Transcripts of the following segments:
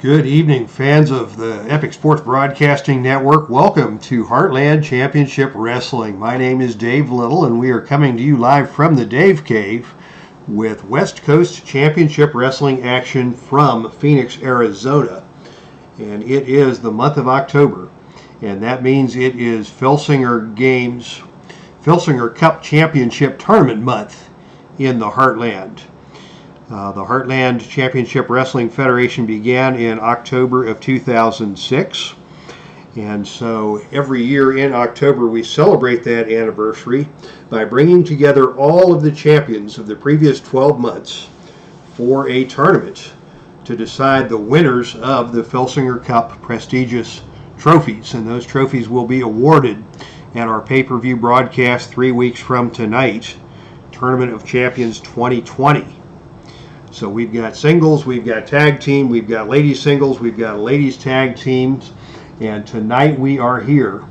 Good evening, fans of the Epic Sports Broadcasting Network. Welcome to Heartland Championship Wrestling. My name is Dave Little, and we are coming to you live from the Dave Cave with West Coast Championship Wrestling action from Phoenix, Arizona. And it is the month of October, and that means it is Filsinger Cup Championship Tournament month in the Heartland. The Heartland Championship Wrestling Federation began in October of 2006, and so every year in October we celebrate that anniversary by bringing together all of the champions of the previous 12 months for a tournament to decide the winners of the Filsinger Cup prestigious trophies, and those trophies will be awarded at our pay-per-view broadcast 3 weeks from tonight, Tournament of Champions 2020. So we've got singles, we've got tag team, we've got ladies singles, we've got ladies tag teams, and tonight we are here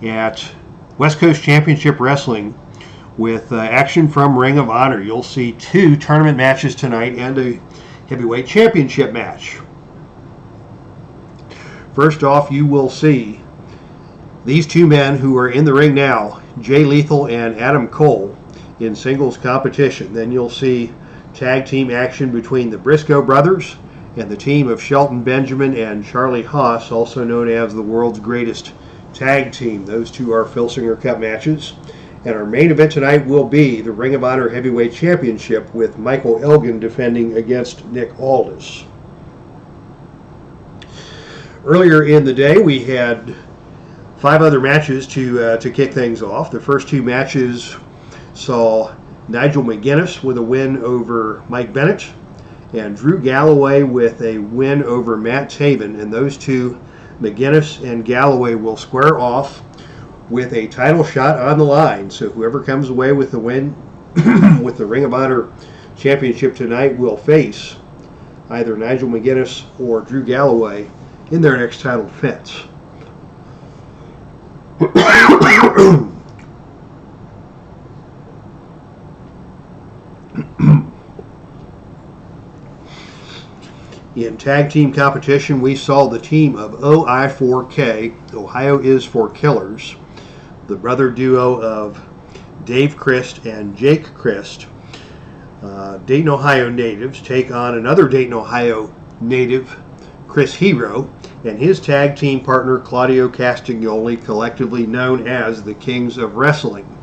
at West Coast Championship Wrestling with action from Ring of Honor. You'll see 2 tournament matches tonight and a heavyweight championship match. First off, you will see these 2 men who are in the ring now, Jay Lethal and Adam Cole, in singles competition. Then you'll see tag team action between the BRISCOE brothers and the team of Shelton Benjamin and Charlie HAAS, also known as the world's greatest tag team. Those 2 are Filsinger Cup matches. And our main event tonight will be the Ring of Honor Heavyweight Championship with Michael Elgin defending against Nick ALDIS. Earlier in the day we had 5 other matches to kick things off. The first 2 matches saw Nigel McGuinness with a win over Mike Bennett, and Drew Galloway with a win over Matt Taven. And those 2, McGuinness and Galloway, will square off with a title shot on the line. So whoever comes away with the win with the Ring of Honor Championship tonight will face either Nigel McGuinness or Drew Galloway in their next title defense. In tag team competition, we saw the team of OI4K, Ohio is for Killers, the brother duo of Dave Christ and Jake Christ, Dayton, Ohio natives, take on another Dayton, Ohio native, Chris Hero, and his tag team partner, Claudio Castagnoli, collectively known as the Kings of Wrestling.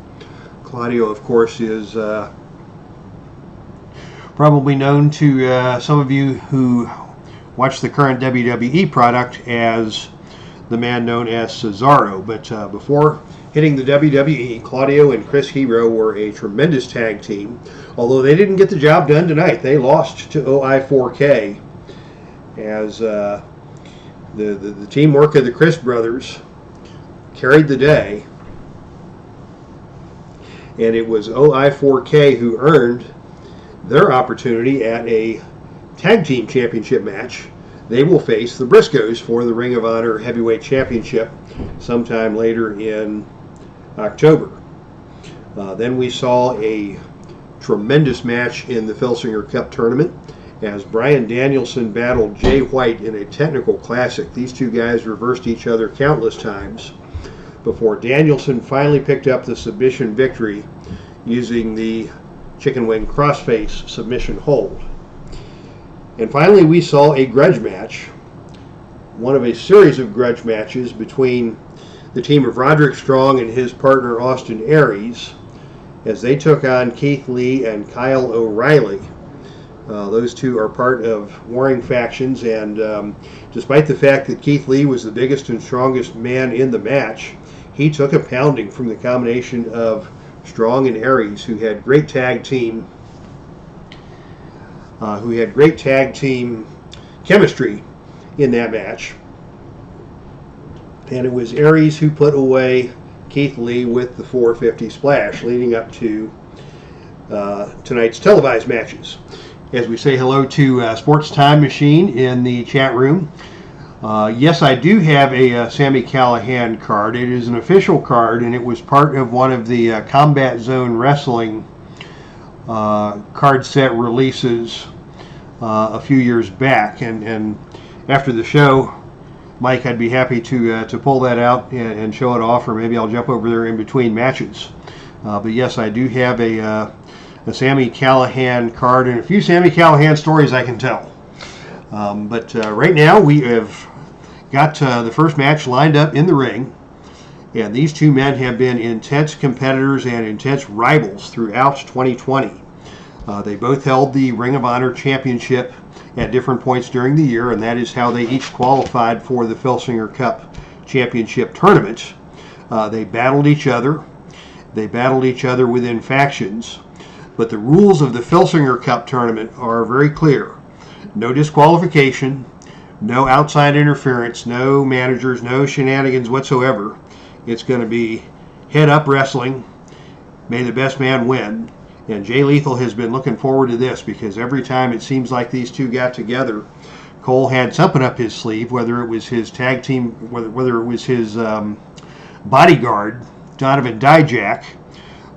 Claudio, of course, is probably known to some of you who watch the current WWE product as the man known as Cesaro. But before hitting the WWE, Claudio and Chris Hero were a tremendous tag team. Although they didn't get the job done tonight, they lost to OI4K as the teamwork of the Chris brothers carried the day. And it was OI4K who earned their opportunity at a tag team championship match. They will face the BRISCOEs for the Ring of Honor Heavyweight Championship sometime later in October. Then we saw a tremendous match in the Filsinger Cup tournament as Brian Danielson battled Jay White in a technical classic. These 2 guys reversed each other countless times before Danielson finally picked up the submission victory using the chicken wing crossface submission hold. And finally we saw a grudge match, one of a series of grudge matches between the team of Roderick Strong and his partner Austin Aries as they took on Keith Lee and Kyle O'Reilly. Those 2 are part of warring factions, and despite the fact that Keith Lee was the biggest and strongest man in the match, he took a pounding from the combination of Strong and Aries, who had great tag team chemistry in that match. And it was Aries who put away Keith Lee with the 450 splash, leading up to tonight's televised matches. As we say hello to Sports Time Machine in the chat room. Yes, I do have a Sami Callihan card. It is an official card, and it was part of one of the Combat Zone Wrestling card set releases a few years back. And after the show, Mike, I'd be happy to pull that out and show it off, or maybe I'll jump over there in between matches. But yes, I do have a Sami Callihan card and a few Sami Callihan stories I can tell. But right now we have got the first match lined up in the ring. And these two men have been intense competitors and intense rivals throughout 2020. They both held the Ring of Honor Championship at different points during the year, and that is how they each qualified for the Filsinger Cup Championship tournament. They battled each other. They battled each other within factions. But the rules of the Filsinger Cup tournament are very clear. No disqualification, no outside interference, no managers, no shenanigans whatsoever. It's going to be head-up wrestling. May the best man win. And Jay Lethal has been looking forward to this, because every time it seems like these two got together, Cole had something up his sleeve, whether it was his tag team, whether it was his bodyguard, Donovan Dijak,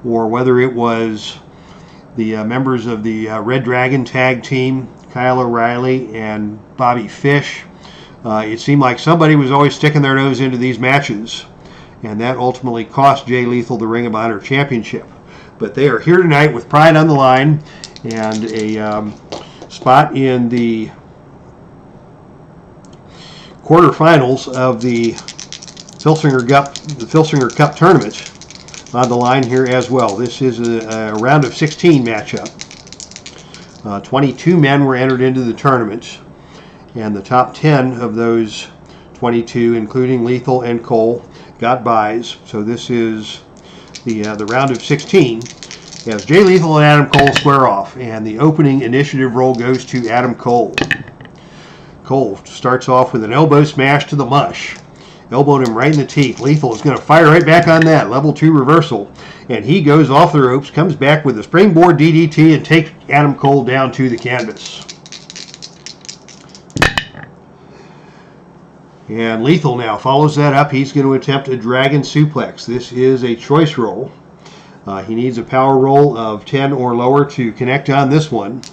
or whether it was the members of the Red Dragon tag team, Kyle O'Reilly and Bobby Fish. It seemed like somebody was always sticking their nose into these matches, and that ultimately cost Jay Lethal the Ring of Honor Championship. But they are here tonight with pride on the line, and a spot in the quarterfinals of the Filsinger Cup tournament on the line here as well. This is a round of 16 matchup. 22 men were entered into the tournament, and the top 10 of those 22, including Lethal and Cole, got byes. So this is the round of 16, as Jay Lethal and Adam Cole square off, and the opening initiative roll goes to Adam Cole. Cole starts off with an elbow smash to the mush. Elbowed him right in the teeth. Lethal is going to fire right back on that. Level 2 reversal. And he goes off the ropes, comes back with a springboard DDT, and takes Adam Cole down to the canvas. And Lethal now follows that up. He's going to attempt a dragon suplex. This is a choice roll. He needs a power roll of 10 or lower to connect on this one.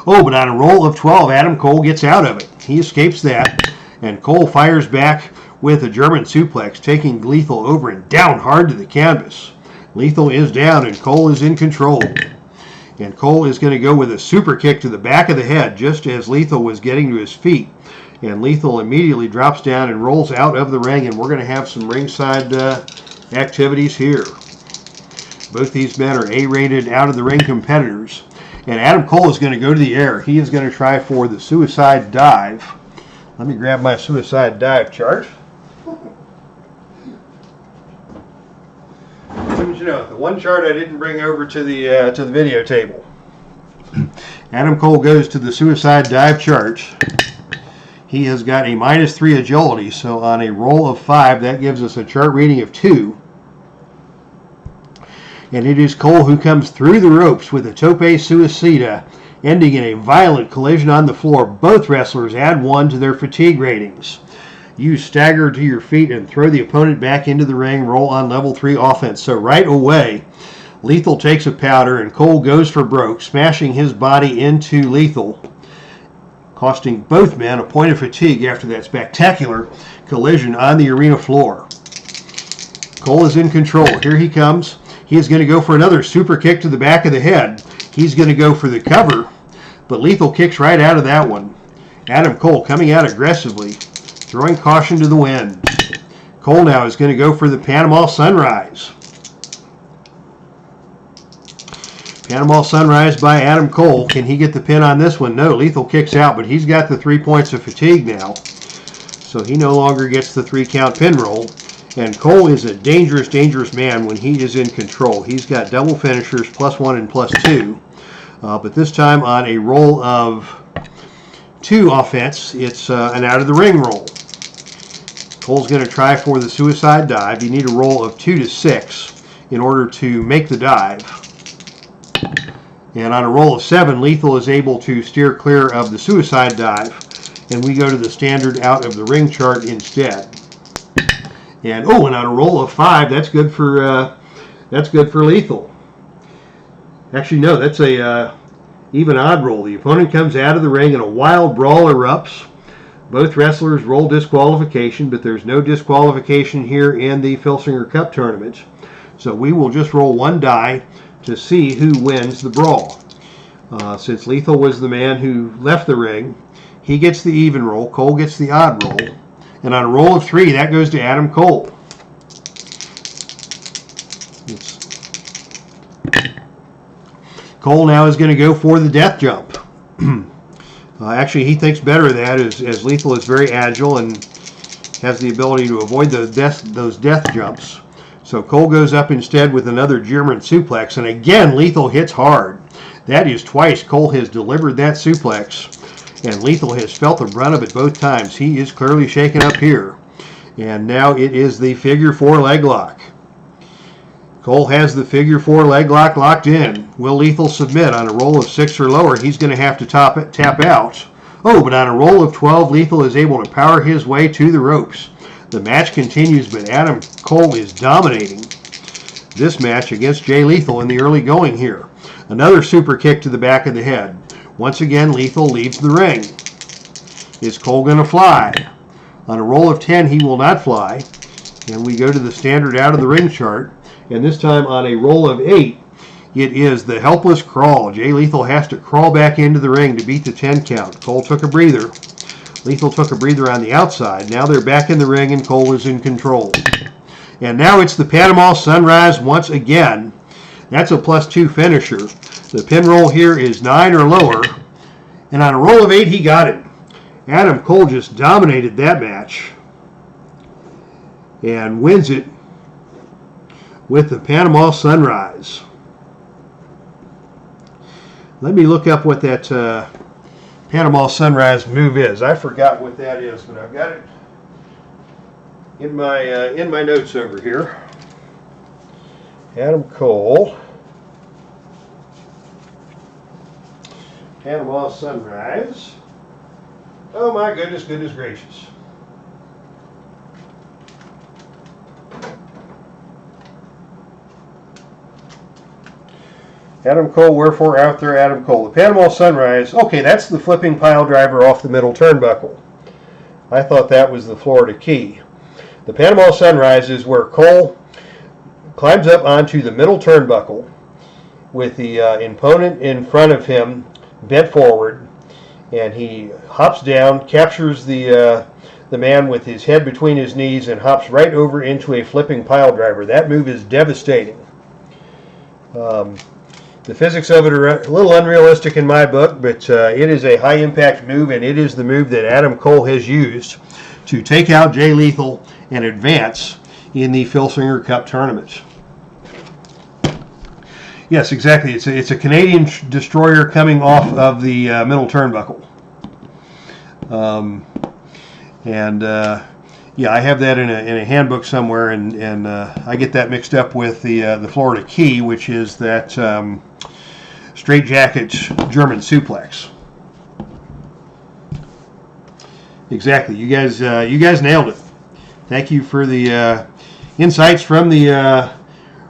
Oh, but on a roll of 12, Adam Cole gets out of it. He escapes that, and Cole fires back with a German suplex, taking Lethal over and down hard to the canvas. Lethal is down, and Cole is in control. And Cole is going to go with a super kick to the back of the head just as Lethal was getting to his feet. And Lethal immediately drops down and rolls out of the ring, and we're going to have some ringside activities here. Both these men are A-rated out-of-the-ring competitors. And Adam Cole is going to go to the air. He is going to try for the suicide dive. Let me grab my suicide dive chart. Wouldn't you know, the one chart I didn't bring over to the video table. Adam Cole goes to the suicide dive chart. He has got a -3 agility, so on a roll of 5, that gives us a chart reading of 2. And it is Cole who comes through the ropes with a tope suicida, ending in a violent collision on the floor. Both wrestlers add 1 to their fatigue ratings. You stagger to your feet and throw the opponent back into the ring. Roll on level 3 offense. So right away, Lethal takes a powder and Cole goes for broke, smashing his body into Lethal, costing both men a point of fatigue after that spectacular collision on the arena floor. Cole is in control. Here he comes. He is going to go for another super kick to the back of the head. He's going to go for the cover, but Lethal kicks right out of that one. Adam Cole coming out aggressively, throwing caution to the wind. Cole now is going to go for the Panama Sunrise. Panama Sunrise by Adam Cole. Can he get the pin on this one? No, Lethal kicks out, but he's got the 3 points of fatigue now, so he no longer gets the 3-count pin roll. And Cole is a dangerous, dangerous man when he is in control. He's got double finishers, +1 and +2. But this time on a roll of 2 offense, it's an out-of-the-ring roll. Cole's going to try for the suicide dive. You need a roll of 2 to 6 in order to make the dive. And on a roll of 7, Lethal is able to steer clear of the suicide dive. And we go to the standard out-of-the-ring chart instead. And and on a roll of 5, that's good for Lethal. Actually, no, that's even odd roll. The opponent comes out of the ring and a wild brawl erupts. Both wrestlers roll disqualification, but there's no disqualification here in the Filsinger Cup tournament. So we will just roll one die to see who wins the brawl. Since Lethal was the man who left the ring, he gets the even roll, Cole gets the odd roll. And on a roll of 3, that goes to Adam Cole. Cole now is going to go for the death jump. Actually, he thinks better of that as Lethal is very agile and has the ability to avoid those death jumps. So Cole goes up instead with another German suplex. And again, Lethal hits hard. That is twice Cole has delivered that suplex. And Lethal has felt the brunt of it both times. He is clearly shaken up here. And now it is the figure 4 leg lock. Cole has the figure 4 leg lock locked in. Will Lethal submit? On a roll of 6 or lower, he's going to have to tap out. Oh, but on a roll of 12, Lethal is able to power his way to the ropes. The match continues, but Adam Cole is dominating this match against Jay Lethal in the early going here. Another super kick to the back of the head. Once again, Lethal leaves the ring. Is Cole going to fly? On a roll of 10, he will not fly. And we go to the standard out of the ring chart. And this time on a roll of 8, it is the helpless crawl. Jay Lethal has to crawl back into the ring to beat the 10 count. Cole took a breather. Lethal took a breather on the outside. Now they're back in the ring and Cole is in control. And now it's the Panama Sunrise once again. That's a +2 finisher. The pin roll here is 9 or lower. And on a roll of 8, he got it. Adam Cole just dominated that match and wins it with the Panama Sunrise. Let me look up what that Panama Sunrise move is. I forgot what that is, but I've got it in my notes over here. Adam Cole, Panama Sunrise. Oh my goodness gracious. Adam Cole, wherefore out there Adam Cole. The Panama Sunrise, okay, that's the flipping pile driver off the middle turnbuckle. I thought that was the Florida Key. The Panama Sunrise is where Cole climbs up onto the middle turnbuckle with the opponent in front of him bent forward, and he hops down, captures the man with his head between his knees, and hops right over into a flipping pile driver. That move is devastating. The physics of it are a little unrealistic in my book, but it is a high-impact move, and it is the move that Adam Cole has used to take out Jay Lethal and advance in the Filsinger Cup tournament. Yes, exactly. It's a Canadian destroyer coming off of the middle turnbuckle. Yeah, I have that in a handbook somewhere, and I get that mixed up with the Florida Key, which is that straightjacket German suplex. Exactly. You guys nailed it. Thank you for the insights from the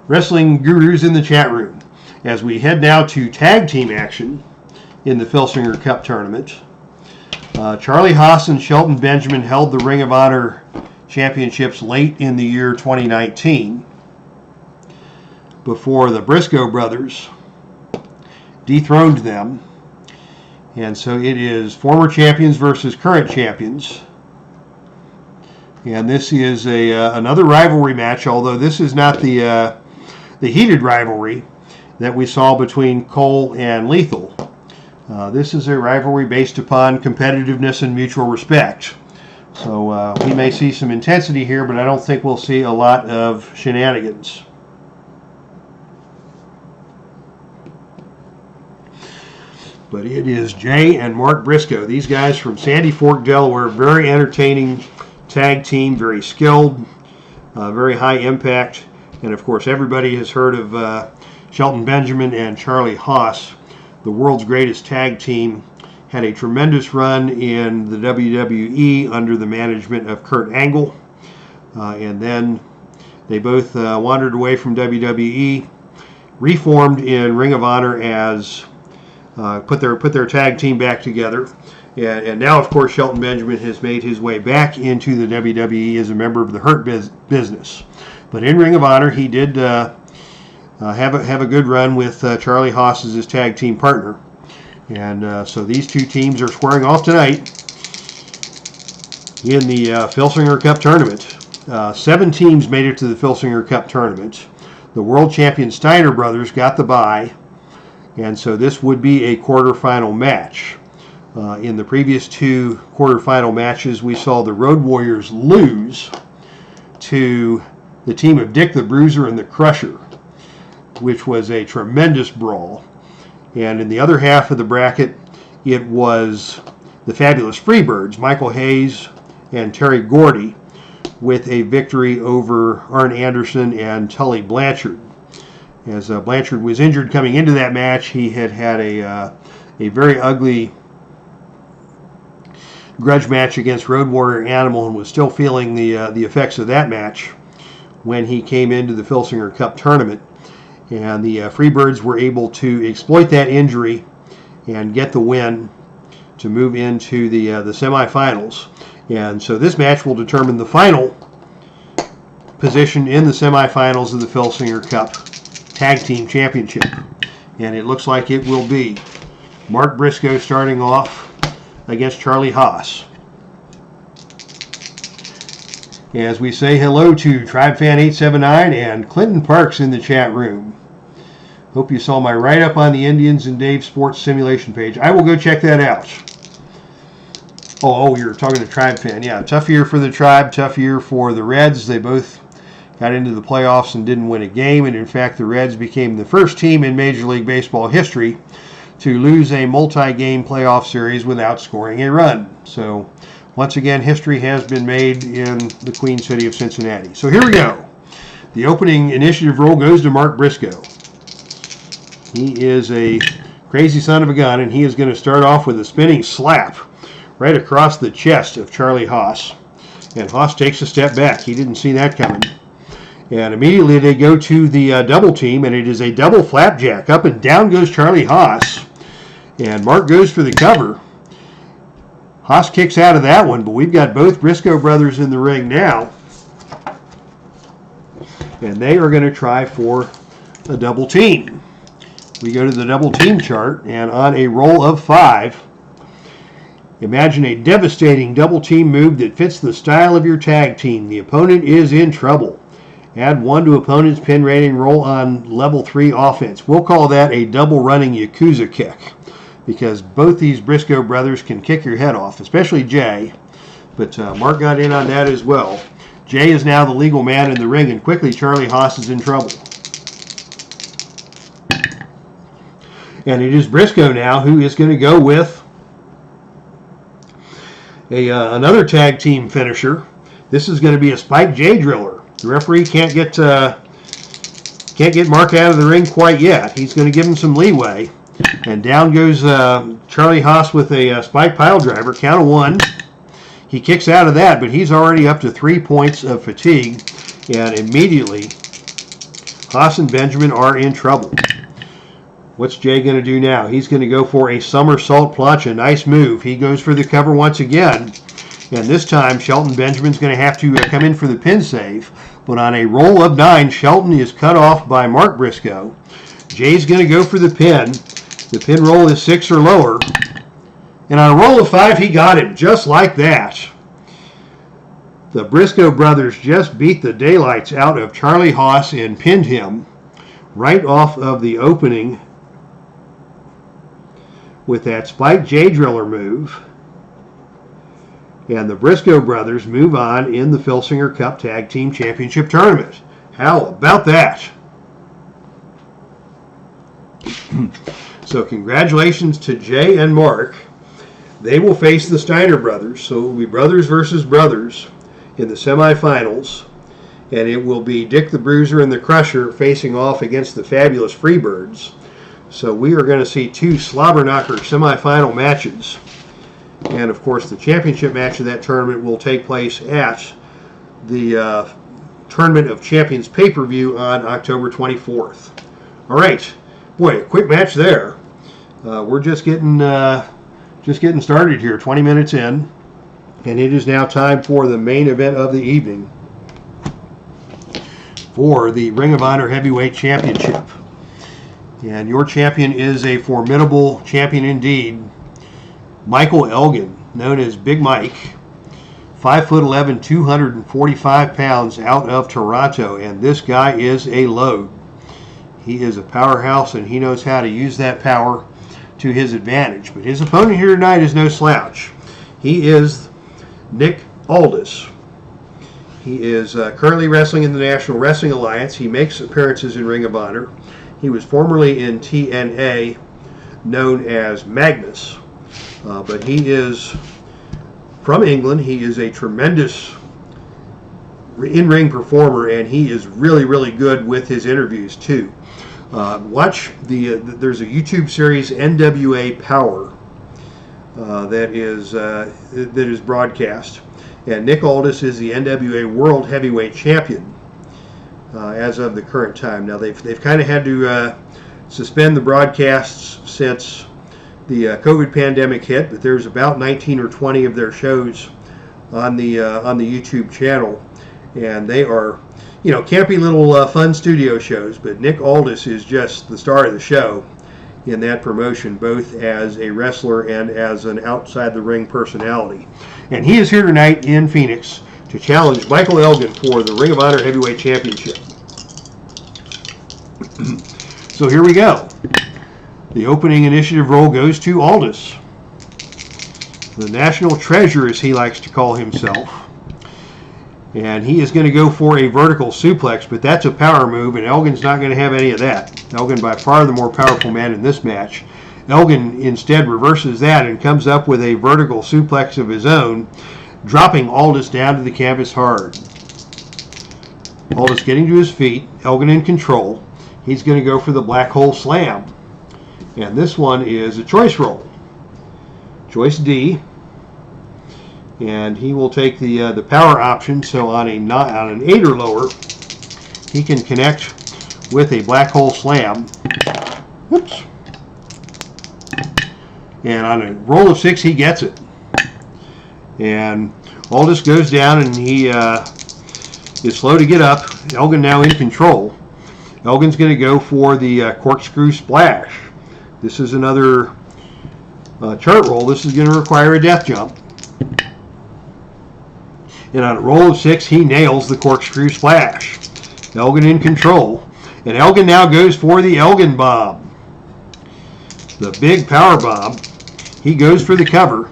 wrestling gurus in the chat room. As we head now to tag team action in the Filsinger Cup tournament, Charlie HAAS and Shelton Benjamin held the Ring of Honor championships late in the year 2019 before the BRISCOE brothers dethroned them. And so it is former champions versus current champions. And this is another rivalry match, although this is not the heated rivalry that we saw between Cole and Lethal. This is a rivalry based upon competitiveness and mutual respect. So we may see some intensity here, but I don't think we'll see a lot of shenanigans. But it is Jay and Mark Briscoe. These guys from Sandy Fork, Delaware, very entertaining tag team, very skilled, very high impact. And of course, everybody has heard of Shelton Benjamin and Charlie HAAS, the world's greatest tag team. Had a tremendous run in the WWE under the management of Kurt Angle. And then they both wandered away from WWE, reformed in Ring of Honor as put their tag team back together. And now, of course, Shelton Benjamin has made his way back into the WWE as a member of the Hurt Business. But in Ring of Honor, he did have a good run with Charlie Haas as his tag team partner. And so these two teams are squaring off tonight in the Filsinger Cup tournament. 7 teams made it to the Filsinger Cup tournament. The world champion Steiner brothers got the bye, and so this would be a quarterfinal match. In the previous 2 quarterfinal matches, we saw the Road Warriors lose to the team of Dick the Bruiser and the Crusher, which was a tremendous brawl. And in the other half of the bracket, it was the Fabulous Freebirds, Michael Hayes and Terry Gordy, with a victory over Arn Anderson and Tully Blanchard. As Blanchard was injured coming into that match, he had a very ugly grudge match against Road Warrior Animal and was still feeling the effects of that match when he came into the Filsinger Cup tournament. And the Freebirds were able to exploit that injury and get the win to move into the semifinals. And so this match will determine the final position in the semifinals of the Filsinger Cup Tag Team Championship. And it looks like it will be Mark Briscoe starting off against Charlie Haas. As we say hello to TribeFan879 and Clinton Parks in the chat room. Hope you saw my write-up on the Indians and Dave Sports Simulation page. I will go check that out. Oh, you're talking to Tribe Fan. Yeah, tough year for the Tribe, tough year for the Reds. They both got into the playoffs and didn't win a game. And in fact, the Reds became the first team in Major League Baseball history to lose a multi-game playoff series without scoring a run. So once again, history has been made in the Queen City of Cincinnati. So here we go. The opening initiative roll goes to Mark Briscoe. He is a crazy son of a gun, and he is going to start off with a spinning slap right across the chest of Charlie Haas. And Haas takes a step back. He didn't see that coming. And immediately they go to the double team, and it is a double flapjack. Up and down goes Charlie Haas. And Mark goes for the cover. Haas kicks out of that one, but we've got both Briscoe brothers in the ring now. And they are going to try for a double team. We go to the double team chart, and on a roll of 5, imagine a devastating double team move that fits the style of your tag team. The opponent is in trouble. Add 1 to opponent's pin rating, roll on level 3 offense. We'll call that a double running Yakuza kick, because both these Briscoe brothers can kick your head off, especially Jay. But Mark got in on that as well. Jay is now the legal man in the ring, and quickly Charlie Haas is in trouble. And it is Briscoe now who is going to go with another tag team finisher. This is going to be a Spike J Driller. The referee can't get Mark out of the ring quite yet. He's going to give him some leeway. And down goes Charlie Haas with a spike pile driver. Count of 1. He kicks out of that, but he's already up to 3 points of fatigue. And immediately, Haas and Benjamin are in trouble. What's Jay going to do now? He's going to go for a somersault plancha. A nice move. He goes for the cover once again. And this time, Shelton Benjamin's going to have to come in for the pin save. But on a roll of 9, Shelton is cut off by Mark Briscoe. Jay's going to go for the pin. The pin roll is 6 or lower. And on a roll of 5, he got it just like that. The Briscoe brothers just beat the daylights out of Charlie Haas and pinned him right off of the opening with that Spike J Driller move. And the Briscoe brothers move on in the Filsinger Cup Tag Team Championship Tournament. How about that? So congratulations to Jay and Mark. They will face the Steiner brothers. So it will be brothers versus brothers in the semifinals. And it will be Dick the Bruiser and the Crusher facing off against the Fabulous Freebirds. So we are going to see 2 slobber knocker semifinal matches. And of course the championship match of that tournament will take place at the Tournament of Champions pay-per-view on October 24th. All right. Boy, a quick match there. We're just getting started here, 20 minutes in, and it is now time for the main event of the evening for the Ring of Honor Heavyweight Championship. And your champion is a formidable champion indeed, Michael Elgin, known as Big Mike, 5'11", 245 pounds, out of Toronto, and this guy is a load. He is a powerhouse, and he knows how to use that power to his advantage. But his opponent here tonight is no slouch. He is Nick Aldis. He is currently wrestling in the National Wrestling Alliance. He makes appearances in Ring of Honor. He was formerly in TNA, known as Magnus. But he is from England. He is a tremendous in-ring performer, and he is really, really good with his interviews too. Watch there's a YouTube series, NWA Power, that is broadcast, and Nick Aldis is the NWA World Heavyweight Champion as of the current time. Now they've kind of had to suspend the broadcasts since the COVID pandemic hit, but there's about 19 or 20 of their shows on the YouTube channel, and they are, campy little fun studio shows. But Nick Aldis is just the star of the show in that promotion, both as a wrestler and as an outside the ring personality. And he is here tonight in Phoenix to challenge Michael Elgin for the Ring of Honor Heavyweight Championship. So here we go. The opening initiative role goes to Aldis, the national treasure, as he likes to call himself. And he is going to go for a vertical suplex, but that's a power move, and Elgin's not going to have any of that. Elgin, by far the more powerful man in this match. Elgin instead reverses that and comes up with a vertical suplex of his own, dropping Aldis down to the canvas hard. Aldis getting to his feet, Elgin in control. He's going to go for the black hole slam. And this one is a choice roll. Choice D. And he will take the power option, so on an 8 or lower, he can connect with a black hole slam. Whoops. And on a roll of 6, he gets it. And Aldis goes down, and he is slow to get up. Elgin now in control. Elgin's going to go for the corkscrew splash. This is another chart roll. This is going to require a death jump. And on a roll of 6, he nails the corkscrew splash. Elgin in control. And Elgin now goes for the Elgin bomb. The big power bomb. He goes for the cover.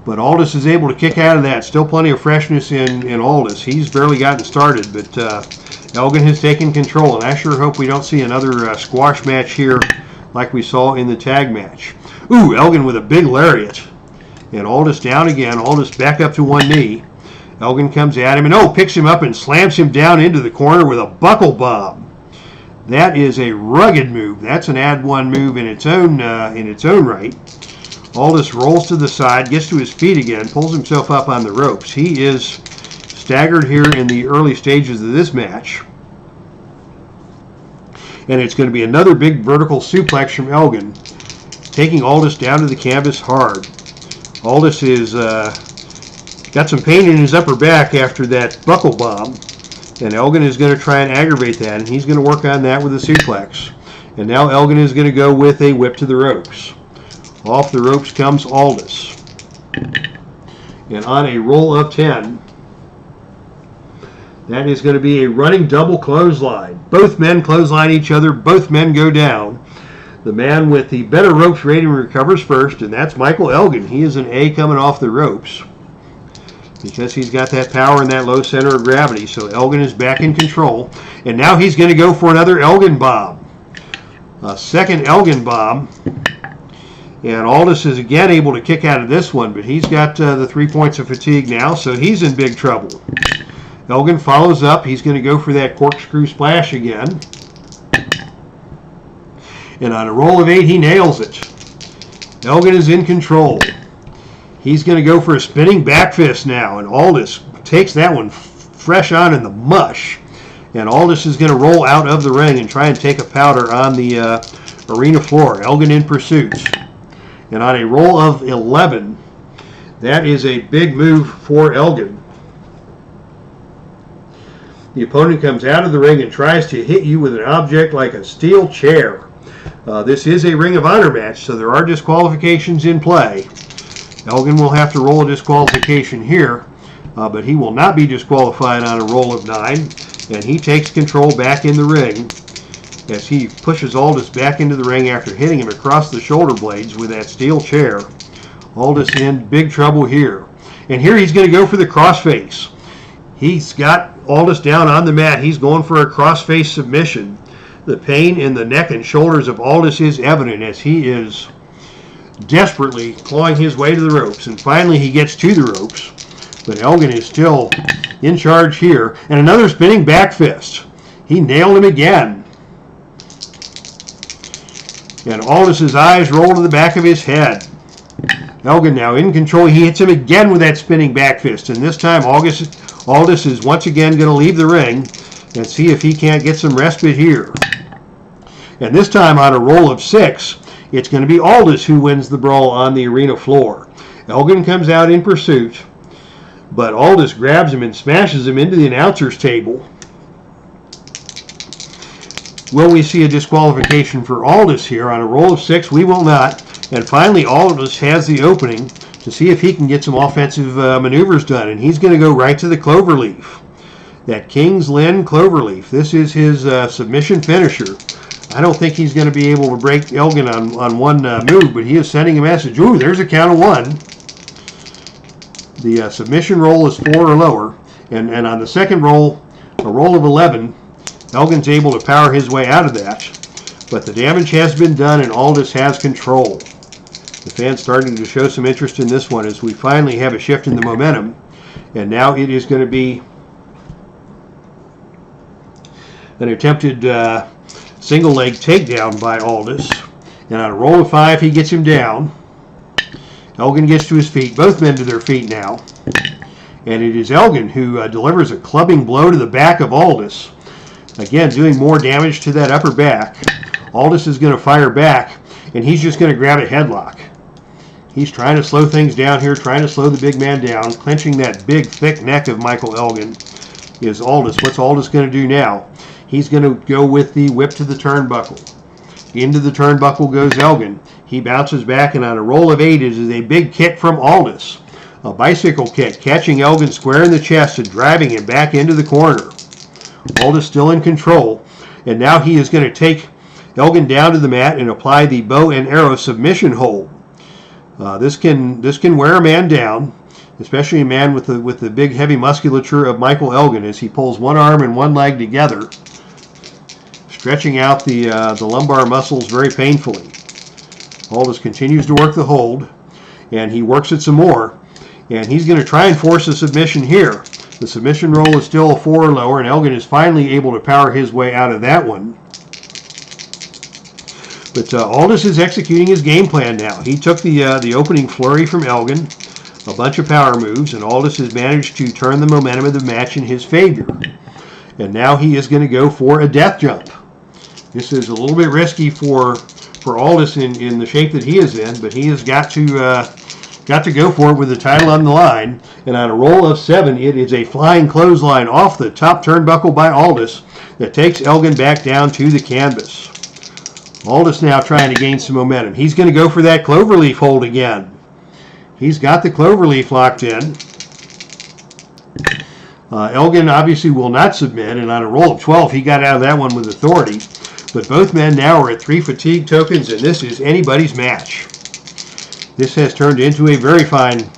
But Aldis is able to kick out of that. Still plenty of freshness in Aldis. He's barely gotten started, but Elgin has taken control. And I sure hope we don't see another squash match here like we saw in the tag match. Ooh, Elgin with a big lariat. And Aldis down again. Aldis back up to one knee. Elgin comes at him and picks him up and slams him down into the corner with a buckle bomb. That is a rugged move. That's an add one move in its own right. Aldis rolls to the side, gets to his feet again, pulls himself up on the ropes. He is staggered here in the early stages of this match. And it's going to be another big vertical suplex from Elgin, taking Aldis down to the canvas hard. Aldis is got some pain in his upper back after that buckle bomb, and Elgin is going to try and aggravate that, and he's going to work on that with a suplex. And now Elgin is going to go with a whip to the ropes. Off the ropes comes Aldis. And on a roll of 10, that is going to be a running double clothesline. Both men clothesline each other. Both men go down. The man with the better ropes rating recovers first, and that's Michael Elgin. He is an A coming off the ropes because he's got that power and that low center of gravity. So Elgin is back in control. And now he's going to go for another Elgin bomb. A second Elgin bomb. And Aldis is again able to kick out of this one, but he's got the 3 points of fatigue now, so he's in big trouble. Elgin follows up. He's going to go for that corkscrew splash again. And on a roll of 8, he nails it. Elgin is in control. He's going to go for a spinning back fist now, and Aldis takes that one fresh on in the mush. And Aldis is going to roll out of the ring and try and take a powder on the arena floor. Elgin in pursuit. And on a roll of 11, that is a big move for Elgin. The opponent comes out of the ring and tries to hit you with an object like a steel chair. This is a Ring of Honor match, so there are disqualifications in play. Elgin will have to roll a disqualification here, but he will not be disqualified on a roll of 9, and he takes control back in the ring as he pushes Aldis back into the ring after hitting him across the shoulder blades with that steel chair. Aldis in big trouble here. And here he's going to go for the crossface. He's got Aldis down on the mat. He's going for a crossface submission. The pain in the neck and shoulders of Aldis is evident as he is desperately clawing his way to the ropes. And finally he gets to the ropes. But Elgin is still in charge here. And another spinning back fist. He nailed him again. And Aldis' eyes roll to the back of his head. Elgin now in control. He hits him again with that spinning back fist. And this time Aldis is once again going to leave the ring and see if he can't get some respite here. And this time on a roll of 6, it's going to be Aldis who wins the brawl on the arena floor. Elgin comes out in pursuit, but Aldis grabs him and smashes him into the announcer's table. Will we see a disqualification for Aldis here? On a roll of 6, we will not. And finally, Aldis has the opening to see if he can get some offensive maneuvers done. And he's going to go right to the cloverleaf. That King's Lynn cloverleaf. This is his submission finisher. I don't think he's going to be able to break Elgin on one move, but he is sending a message. Ooh, there's a count of 1. The submission roll is 4 or lower. And on the second roll, a roll of 11, Elgin's able to power his way out of that. But the damage has been done and Aldis has control. The fans starting to show some interest in this one as we finally have a shift in the momentum. And now it is going to be an attempted single leg takedown by Aldis. And on a roll of 5, he gets him down. Elgin gets to his feet. Both men to their feet now. And it is Elgin who delivers a clubbing blow to the back of Aldis. Again, doing more damage to that upper back. Aldis is going to fire back, and he's just going to grab a headlock. He's trying to slow things down here, trying to slow the big man down. Clenching that big, thick neck of Michael Elgin is Aldis. What's Aldis going to do now? He's going to go with the whip to the turnbuckle. Into the turnbuckle goes Elgin. He bounces back, and on a roll of 8, it is a big kick from Aldis. A bicycle kick, catching Elgin square in the chest and driving him back into the corner. Aldis still in control, and now he is going to take Elgin down to the mat and apply the bow and arrow submission hold. This can wear a man down, especially a man with the big heavy musculature of Michael Elgin as he pulls one arm and one leg together, stretching out the lumbar muscles very painfully. Aldis continues to work the hold, and he works it some more, and he's going to try and force a submission here. The submission roll is still 4 or lower, and Elgin is finally able to power his way out of that one. But Aldis is executing his game plan now. He took the opening flurry from Elgin, a bunch of power moves, and Aldis has managed to turn the momentum of the match in his favor. And now he is going to go for a death jump. This is a little bit risky for Aldis in the shape that he is in, but he has got to go for it with the title on the line. And on a roll of 7, it is a flying clothesline off the top turnbuckle by Aldis that takes Elgin back down to the canvas. Aldis now trying to gain some momentum. He's going to go for that cloverleaf hold again. He's got the cloverleaf locked in. Elgin obviously will not submit, and on a roll of 12, he got out of that one with authority. But both men now are at 3 fatigue tokens, and this is anybody's match. This has turned into a very fine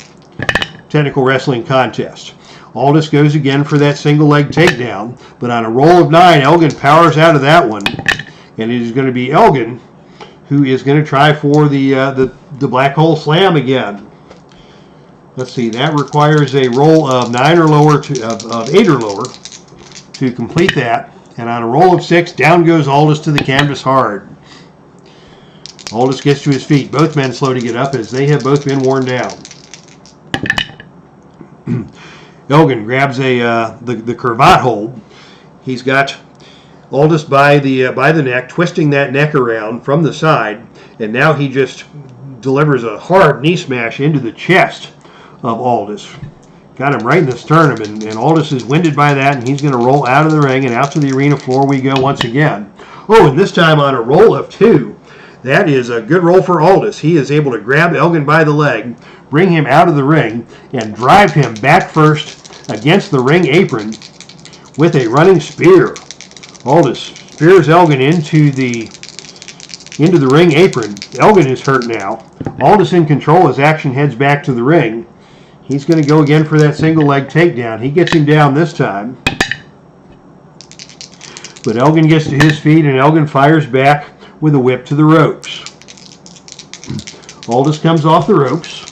technical wrestling contest. Aldis goes again for that single leg takedown, but on a roll of 9, Elgin powers out of that one. And it is going to be Elgin who is going to try for the black hole slam again. Let's see, that requires a roll of 9 or lower of 8 or lower to complete that. And on a roll of 6, down goes Aldis to the canvas hard. Aldis gets to his feet. Both men slow to get up as they have both been worn down. Elgin grabs the cravat hold. He's got Aldis by the neck, twisting that neck around from the side, and now he just delivers a hard knee smash into the chest of Aldis. Got him right in the sternum, and Aldis is winded by that, and he's going to roll out of the ring, and out to the arena floor we go once again. Oh, and this time on a roll of 2. That is a good roll for Aldis. He is able to grab Elgin by the leg, bring him out of the ring, and drive him back first against the ring apron with a running spear. Aldis spears Elgin into the ring apron. Elgin is hurt now. Aldis in control as action heads back to the ring. He's going to go again for that single leg takedown. He gets him down this time. But Elgin gets to his feet, and Elgin fires back with a whip to the ropes. Aldis comes off the ropes.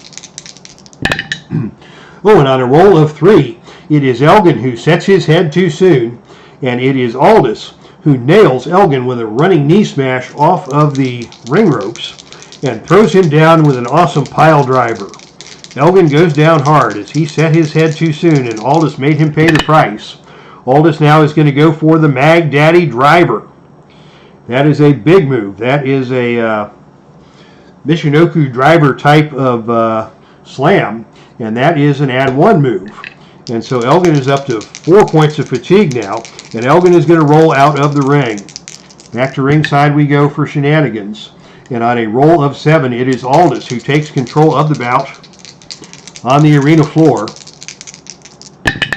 Oh, and on a roll of 3, it is Elgin who sets his head too soon, and it is Aldis who nails Elgin with a running knee smash off of the ring ropes and throws him down with an awesome pile driver. Elgin goes down hard as he set his head too soon, and Aldis made him pay the price. Aldis now is going to go for the Mag Daddy driver. That is a big move. That is a Michinoku driver type of slam, and that is an add 1 move. And so Elgin is up to 4 points of fatigue now, and Elgin is going to roll out of the ring. Back to ringside we go for shenanigans. And on a roll of 7, it is Aldis who takes control of the bout on the arena floor,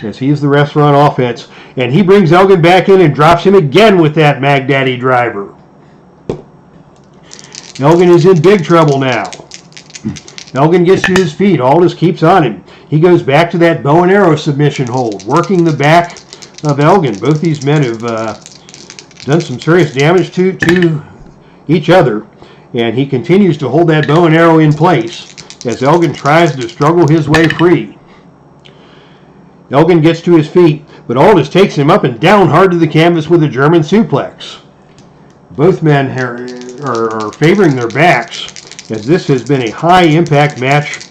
as he's the wrestler on offense. And he brings Elgin back in and drops him again with that Mag Daddy driver. Elgin is in big trouble now. Elgin gets to his feet. Aldis keeps on him. He goes back to that bow and arrow submission hold, working the back of Elgin. Both these men have done some serious damage to each other, and he continues to hold that bow and arrow in place as Elgin tries to struggle his way free. Elgin gets to his feet, but Aldis takes him up and down hard to the canvas with a German suplex. Both men are favoring their backs, as this has been a high-impact match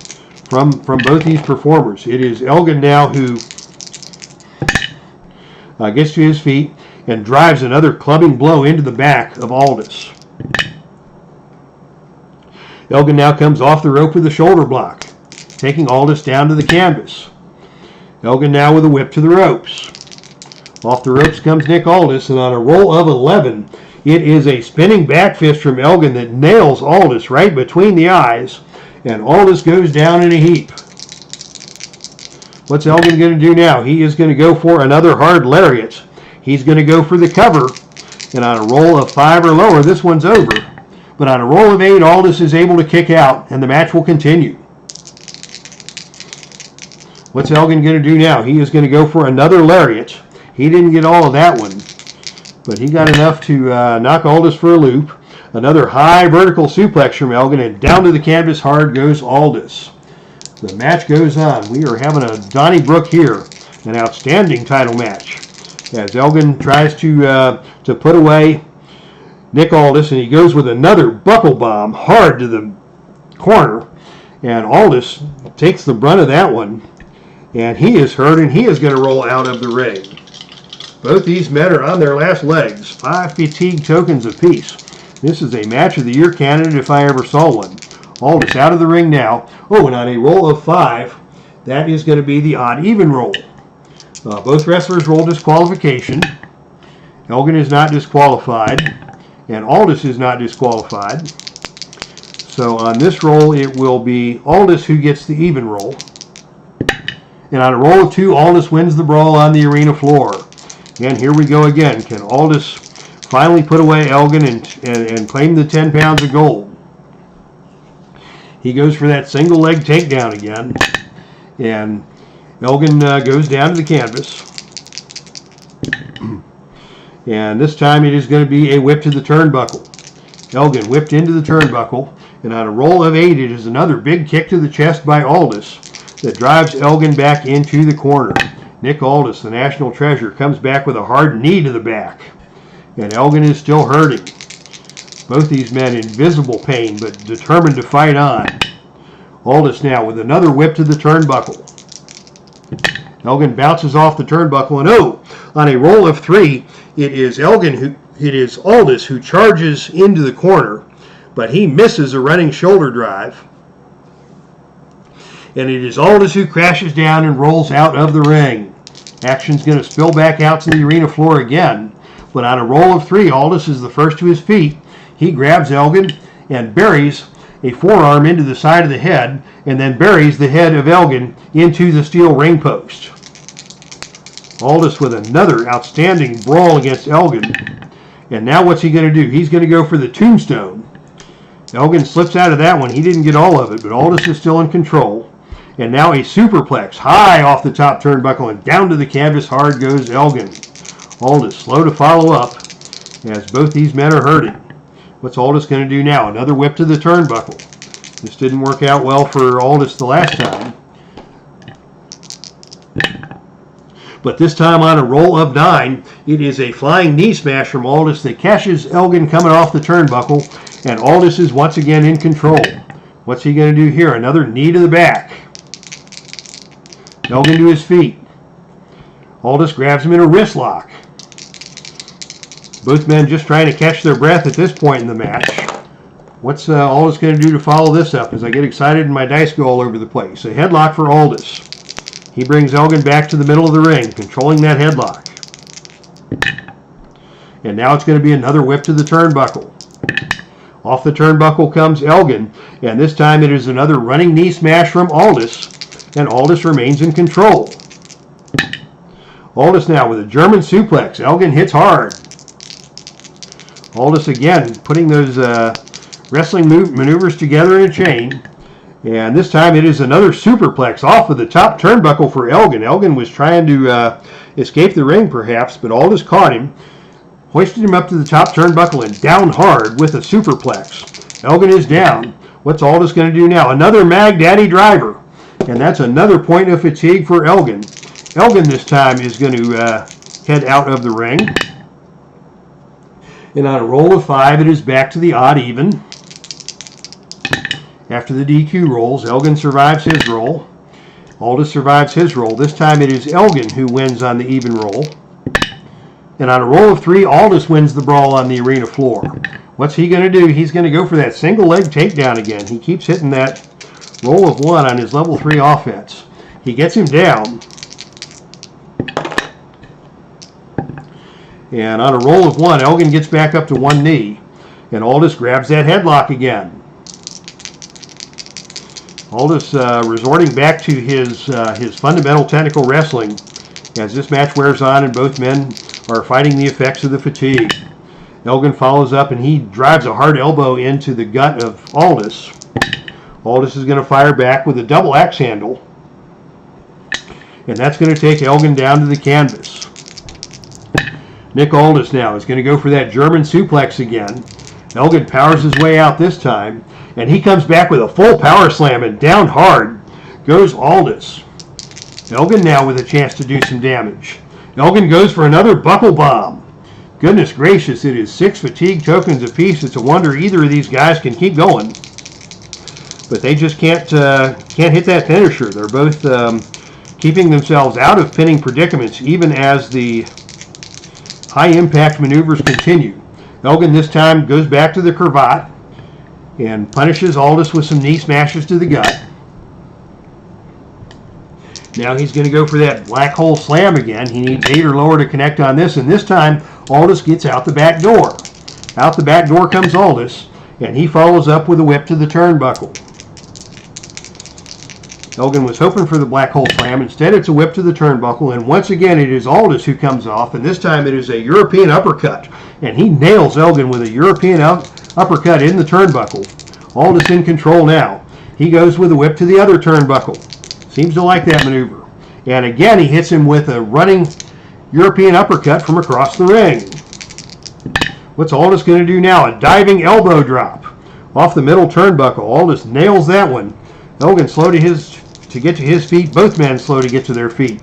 from both these performers. It is Elgin now who gets to his feet and drives another clubbing blow into the back of Aldis. Elgin now comes off the rope with a shoulder block, taking Aldis down to the canvas. Elgin now with a whip to the ropes. Off the ropes comes Nick Aldis, and on a roll of 11, it is a spinning back fist from Elgin that nails Aldis right between the eyes, and Aldis goes down in a heap. What's Elgin going to do now? He is going to go for another hard lariat. He's going to go for the cover, and on a roll of 5 or lower, this one's over. But on a roll of 8, Aldis is able to kick out, and the match will continue. What's Elgin going to do now? He is going to go for another lariat. He didn't get all of that one, but he got enough to knock Aldis for a loop. Another high vertical suplex from Elgin, and down to the canvas hard goes Aldis. The match goes on. We are having a Donnybrook here, an outstanding title match, as Elgin tries to put away Nick Aldis, and he goes with another buckle bomb hard to the corner, and Aldis takes the brunt of that one, and he is hurt, and he is going to roll out of the ring. Both these men are on their last legs, 5 fatigue tokens apiece. This is a match of the year candidate if I ever saw one. Aldis out of the ring now. Oh, and on a roll of 5, that is going to be the odd even roll. Both wrestlers roll disqualification. Elgin is not disqualified, and Aldis is not disqualified. So on this roll, it will be Aldis who gets the even roll. And on a roll of 2, Aldis wins the brawl on the arena floor. And here we go again. Can Aldis finally put away Elgin and claim the 10 pounds of gold? He goes for that single leg takedown again. And Elgin goes down to the canvas. And this time it is going to be a whip to the turnbuckle. Elgin whipped into the turnbuckle. And on a roll of 8, it is another big kick to the chest by Aldis that drives Elgin back into the corner. Nick Aldis, the national treasure, comes back with a hard knee to the back. And Elgin is still hurting. Both these men in visible pain, but determined to fight on. Aldis now with another whip to the turnbuckle. Elgin bounces off the turnbuckle, and on a roll of 3, it is Aldis who charges into the corner, but he misses a running shoulder drive. And it is Aldis who crashes down and rolls out of the ring. Action's going to spill back out to the arena floor again. But on a roll of 3, Aldis is the first to his feet. He grabs Elgin and buries a forearm into the side of the head, and then buries the head of Elgin into the steel ring post. Aldis with another outstanding brawl against Elgin. And now what's he going to do? He's going to go for the tombstone. Elgin slips out of that one. He didn't get all of it, but Aldis is still in control. And now a superplex high off the top turnbuckle, and down to the canvas hard goes Elgin. Aldis slow to follow up as both these men are hurting. What's Aldis going to do now? Another whip to the turnbuckle. This didn't work out well for Aldis the last time. But this time on a roll of 9, it is a flying knee smash from Aldis that catches Elgin coming off the turnbuckle, and Aldis is once again in control. What's he going to do here? Another knee to the back. Elgin to his feet. Aldis grabs him in a wrist lock. Both men just trying to catch their breath at this point in the match. What's Aldis going to do to follow this up? As I get excited and my dice go all over the place. A headlock for Aldis. He brings Elgin back to the middle of the ring, controlling that headlock. And now it's going to be another whip to the turnbuckle. Off the turnbuckle comes Elgin, and this time it is another running knee smash from Aldis, and Aldis remains in control. Aldis now with a German suplex. Elgin hits hard. Aldis again putting those wrestling maneuvers together in a chain. And this time it is another superplex off of the top turnbuckle for Elgin. Elgin was trying to escape the ring perhaps, but Aldis caught him, hoisted him up to the top turnbuckle and down hard with a superplex. Elgin is down. What's Aldis going to do now? Another Mag Daddy driver. And that's another point of fatigue for Elgin. Elgin this time is going to head out of the ring. And on a roll of 5, it is back to the odd even. After the DQ rolls, Elgin survives his roll. Aldis survives his roll. This time it is Elgin who wins on the even roll. And on a roll of 3, Aldis wins the brawl on the arena floor. What's he going to do? He's going to go for that single leg takedown again. He keeps hitting that roll of 1 on his level 3 offense. He gets him down. And on a roll of 1, Elgin gets back up to 1 knee. And Aldis grabs that headlock again. Aldis resorting back to his fundamental technical wrestling as this match wears on and both men are fighting the effects of the fatigue. Elgin follows up and he drives a hard elbow into the gut of Aldis. Aldis is going to fire back with a double axe handle. And that's going to take Elgin down to the canvas. Nick Aldis now is going to go for that German suplex again. Elgin powers his way out this time. And he comes back with a full power slam, and down hard goes Aldis. Elgin now with a chance to do some damage. Elgin goes for another buckle bomb. Goodness gracious, it is 6 fatigue tokens apiece. It's a wonder either of these guys can keep going. But they just can't hit that finisher. They're both keeping themselves out of pinning predicaments, even as the high-impact maneuvers continue. Elgin this time goes back to the cravat and punishes Aldis with some knee smashes to the gut. Now he's going to go for that black hole slam again. He needs 8 or lower to connect on this, and this time Aldis gets out the back door. Out the back door comes Aldis, and he follows up with a whip to the turnbuckle. Elgin was hoping for the black hole slam. Instead, it's a whip to the turnbuckle, and once again it is Aldis who comes off, and this time it is a European uppercut, and he nails Elgin with a European uppercut in the turnbuckle. Aldis in control now. He goes with a whip to the other turnbuckle. Seems to like that maneuver. And again, he hits him with a running European uppercut from across the ring. What's Aldis going to do now? A diving elbow drop off the middle turnbuckle. Aldis nails that one. Elgin slow to get to his feet. Both men slow to get to their feet.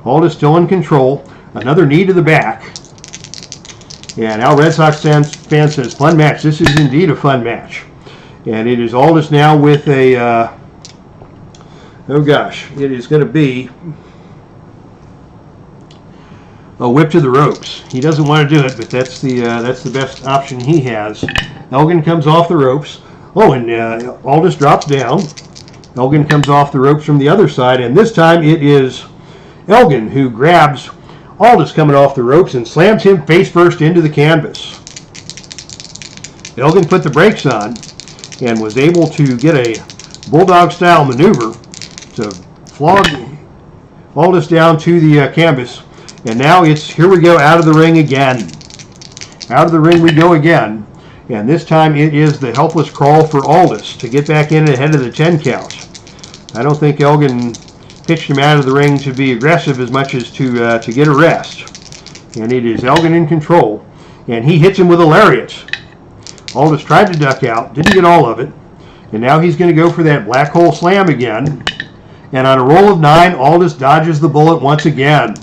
Aldis still in control. Another knee to the back. And now Red Sox fan says, fun match. This is indeed a fun match. And it is Aldis now with a, oh gosh, it is going to be a whip to the ropes. He doesn't want to do it, but that's the best option he has. Elgin comes off the ropes. Oh, and Aldis drops down. Elgin comes off the ropes from the other side, and this time it is Elgin who grabs Aldis coming off the ropes and slams him face first into the canvas. Elgin put the brakes on and was able to get a bulldog-style maneuver to flog Aldis down to the canvas. And now it's, here we go, out of the ring again. Out of the ring we go again. And this time it is the helpless crawl for Aldis to get back in ahead of the 10 count. I don't think Elgin pitched him out of the ring to be aggressive as much as to get a rest. And it is Elgin in control. And he hits him with a lariat. Aldis tried to duck out, didn't get all of it. And now he's going to go for that black hole slam again. And on a roll of 9, Aldis dodges the bullet once again.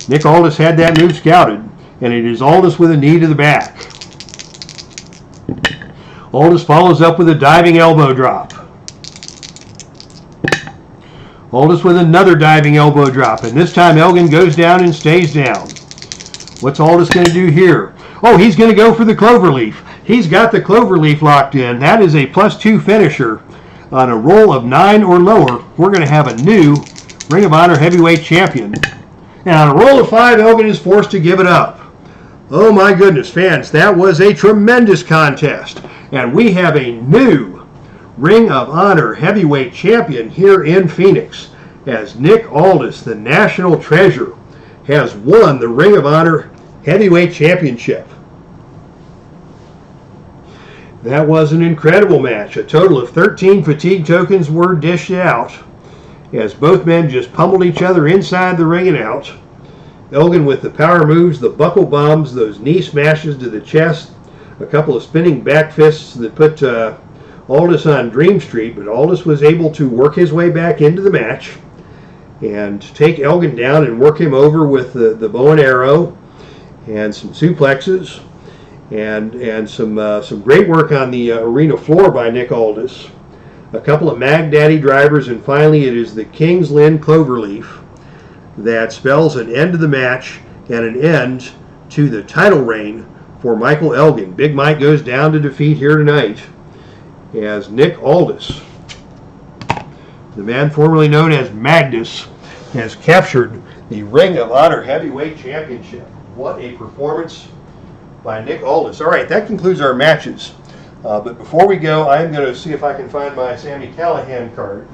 Nick Aldis had that move scouted, and it is Aldis with a knee to the back. Aldis follows up with a diving elbow drop. Aldis with another diving elbow drop, and this time Elgin goes down and stays down. What's Aldis going to do here? Oh, he's going to go for the cloverleaf. He's got the cloverleaf locked in. That is a +2 finisher. On a roll of 9 or lower, we're going to have a new Ring of Honor Heavyweight Champion. And on a roll of 5, Elgin is forced to give it up. Oh my goodness, fans, that was a tremendous contest. And we have a new Ring of Honor Heavyweight Champion here in Phoenix, as Nick Aldis, the national treasure, has won the Ring of Honor Heavyweight Championship. That was an incredible match. A total of 13 fatigue tokens were dished out, as both men just pummeled each other inside the ring and out. Elgin with the power moves, the buckle bombs, those knee smashes to the chest, a couple of spinning back fists that put Aldis on Dream Street, but Aldis was able to work his way back into the match and take Elgin down and work him over with the bow and arrow and some suplexes and some great work on the arena floor by Nick Aldis. A couple of Mag Daddy drivers, and finally it is the King's Lynn Cloverleaf that spells an end to the match and an end to the title reign for Michael Elgin. Big Mike goes down to defeat here tonight as Nick Aldis, the man formerly known as Magnus, has captured the Ring of Honor Heavyweight Championship. What a performance by Nick Aldis. All right, that concludes our matches. But before we go, I'm going to see if I can find my Sami Callihan card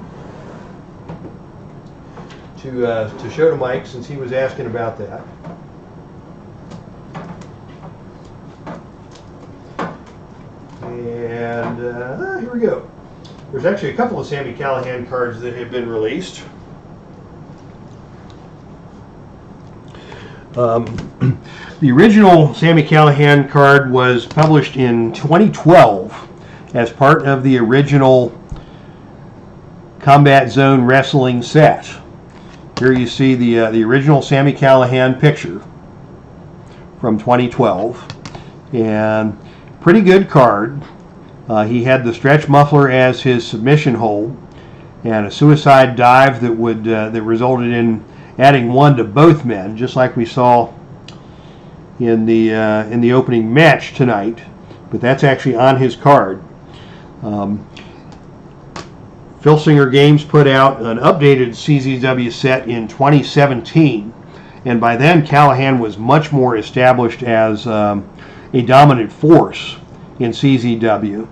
to show to Mike, since he was asking about that. And here we go. There's actually a couple of Sami Callihan cards that have been released. The original Sami Callihan card was published in 2012 as part of the original Combat Zone Wrestling set. Here you see the original Sami Callihan picture from 2012, and pretty good card. He had the stretch muffler as his submission hold, and a suicide dive that would that resulted in adding 1 to both men, just like we saw in the opening match tonight. But that's actually on his card. Filsinger Games put out an updated CZW set in 2017, and by then Callihan was much more established as a dominant force in CZW.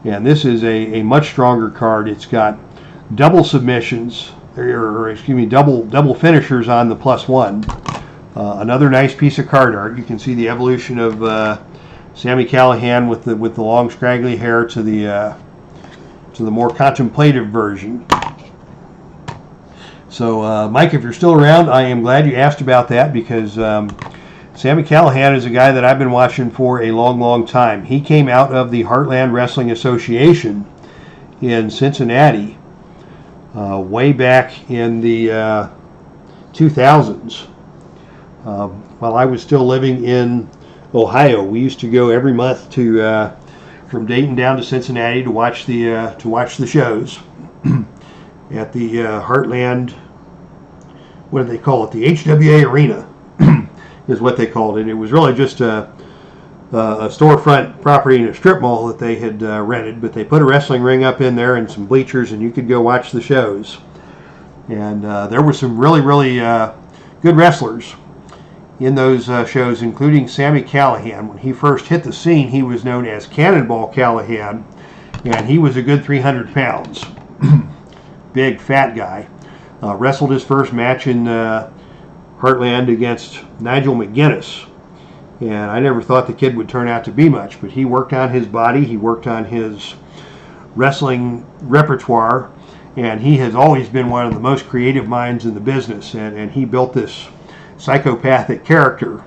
And this is a much stronger card. It's got double submissions, or excuse me, double finishers on the +1. Another nice piece of card art. You can see the evolution of Sami Callihan with the long scraggly hair to the more contemplative version. So Mike, if you're still around, I am glad you asked about that, because Sami Callihan is a guy that I've been watching for a long time. He came out of the Heartland Wrestling Association in Cincinnati way back in the 2000s. While I was still living in Ohio, we used to go every month to from Dayton down to Cincinnati to watch the shows at the Heartland what do they call it? The HWA Arena is what they called it. It was really just a storefront property in a strip mall that they had rented, but they put a wrestling ring up in there and some bleachers, and you could go watch the shows. And there were some really, really good wrestlers in those shows, including Sami Callihan. When he first hit the scene, he was known as Cannonball Callihan, and he was a good 300 pounds. Big, fat guy. Wrestled his first match in Heartland against Nigel McGuinness. And I never thought the kid would turn out to be much, but he worked on his body, he worked on his wrestling repertoire, and he has always been one of the most creative minds in the business, and he built this psychopathic character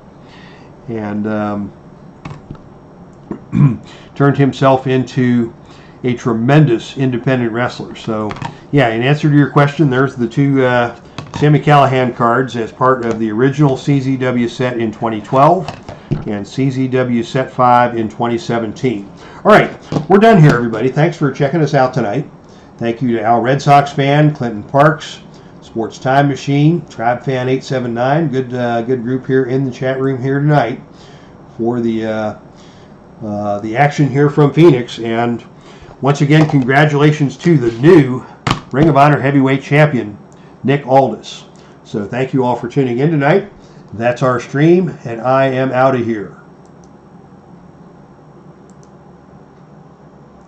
and turned himself into a tremendous independent wrestler. So yeah, in answer to your question, there's the two Sami Callihan cards as part of the original CZW set in 2012 and CZW set 5 in 2017. All right, we're done here, everybody. Thanks for checking us out tonight. Thank you to Al Red Sox fan, Clinton Parks, Sports Time Machine, Tribe Fan 879. Good group here in the chat room here tonight for the action here from Phoenix. And once again, congratulations to the new Ring of Honor Heavyweight Champion, Nick Aldis. So thank you all for tuning in tonight. That's our stream, and I am out of here.